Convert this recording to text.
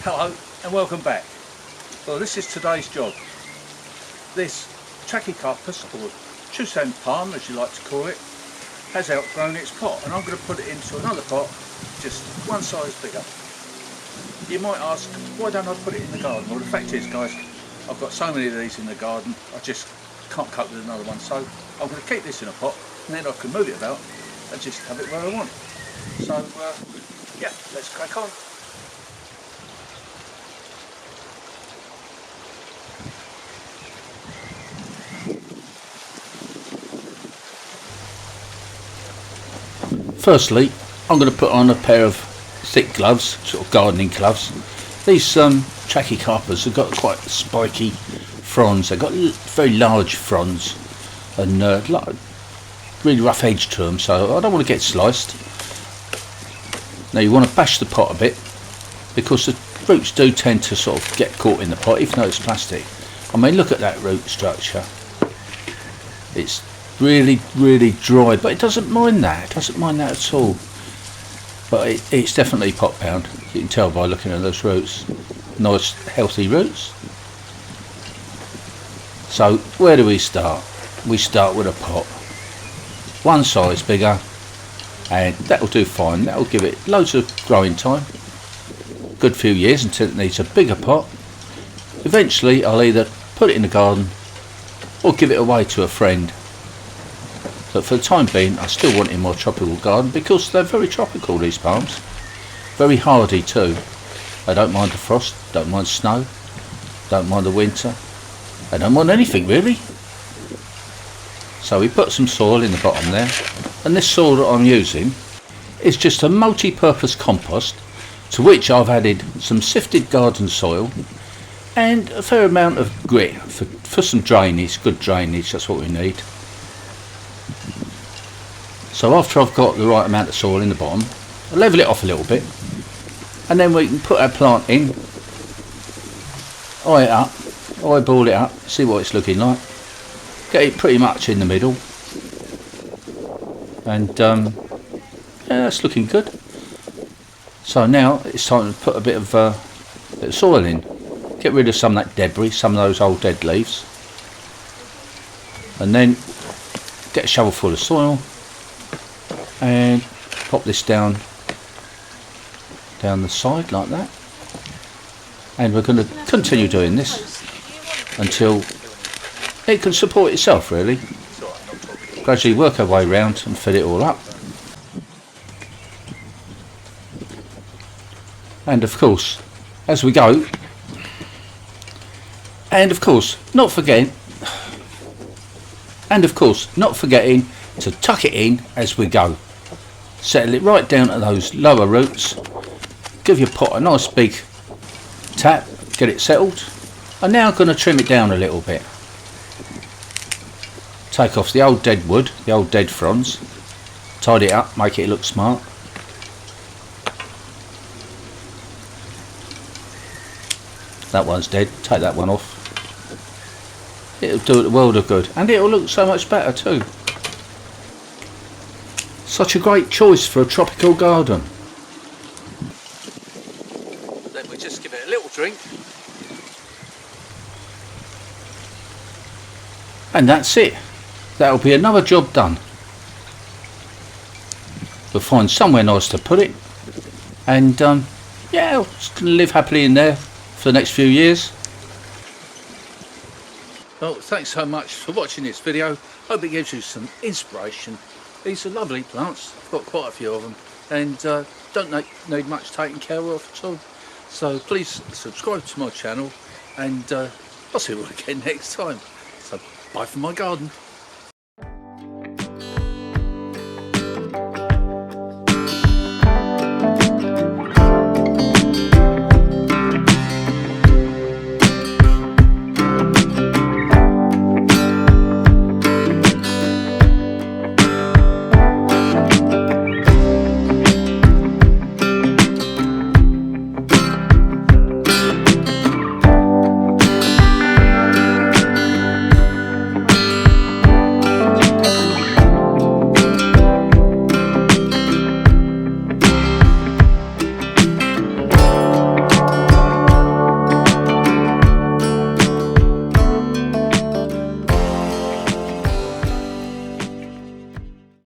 Hello and welcome back. Well, this is today's job. This Trachycarpus, or Chusan palm as you like to call it, has outgrown its pot, and I'm going to put it into another pot just one size bigger. You might ask, why don't I put it in the garden? Well, the fact is, guys, I've got so many of these in the garden, I just can't cope with another one, so I'm going to keep this in a pot and then I can move it about and just have it where I want it. So yeah, let's crack on. Firstly, I'm going to put on a pair of thick gloves, sort of gardening gloves. These Trachycarpus have got quite spiky fronds. They've got very large fronds and really rough edge to them, so I don't want to get sliced. Now you want to bash the pot a bit because the roots do tend to sort of get caught in the pot, even though it's plastic. I mean, look at that root structure. It's really dry, but it doesn't mind that. It doesn't mind that at all. But it's definitely pot bound. You can tell by looking at those roots. Nice healthy roots. So where do we start? We start with a pot one size bigger, and that'll do fine. That'll give it loads of growing time, good few years until it needs a bigger pot. Eventually I'll either put it in the garden or give it away to a friend. But for the time being, I still want it in my tropical garden because they're very tropical, these palms. Very hardy too. They don't mind the frost, don't mind snow, don't mind the winter. They don't mind anything really. So we put some soil in the bottom there, and this soil that I'm using is just a multi-purpose compost to which I've added some sifted garden soil and a fair amount of grit for some drainage, good drainage, that's what we need. So after I've got the right amount of soil in the bottom, I'll level it off a little bit, and then we can put our plant in, eye it up, eyeball it up, see what it's looking like, get it pretty much in the middle, and yeah, that's looking good. So now it's time to put a bit of soil in, get rid of some of that debris, some of those old dead leaves, and then get a shovel full of soil and pop this down the side like that, and we're going to continue doing this until it can support itself really. Gradually work our way round and fill it all up. And of course, as we go, and of course not forgetting to tuck it in as we go. Settle it right down to those lower roots, give your pot a nice big tap, get it settled. I'm now going to trim it down a little bit. Take off the old dead wood, the old dead fronds, tidy it up, make it look smart. That one's dead, take that one off. It'll do it a world of good, and it'll look so much better too. Such a great choice for a tropical garden. Then we just give it a little drink. And that's it. That'll be another job done. We'll find somewhere nice to put it. And yeah, it's going to live happily in there for the next few years. Well, thanks so much for watching this video. Hope it gives you some inspiration. These are lovely plants. I've got quite a few of them, and don't need much taking care of at all. So please subscribe to my channel, and I'll see you all again next time. So bye from my garden.